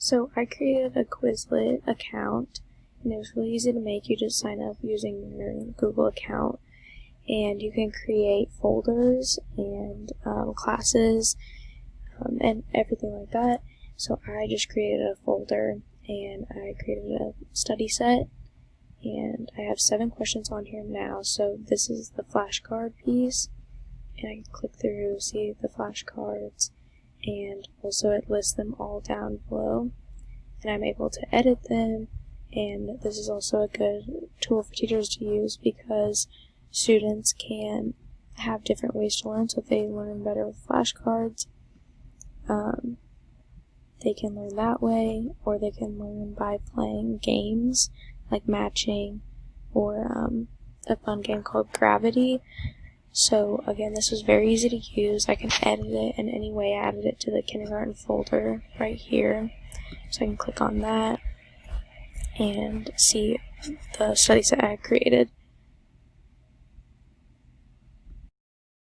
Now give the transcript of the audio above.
So I created a Quizlet account, and it was really easy to make. You just sign up using your Google account, and you can create folders and classes and everything like that. So I just created a folder, and I created a study set, and I have 7 questions on here now. So this is the flashcard piece, and I can click through, see the flashcards, and also it lists them all down below, and I'm able to edit them. And this is also a good tool for teachers to use because students can have different ways to learn. So if they learn better with flashcards, they can learn that way, or they can learn by playing games like matching, or a fun game called Gravity. So again, this was very easy to use. I can edit it in any way. I added it to the kindergarten folder right here. So I can click on that and see the study set I created.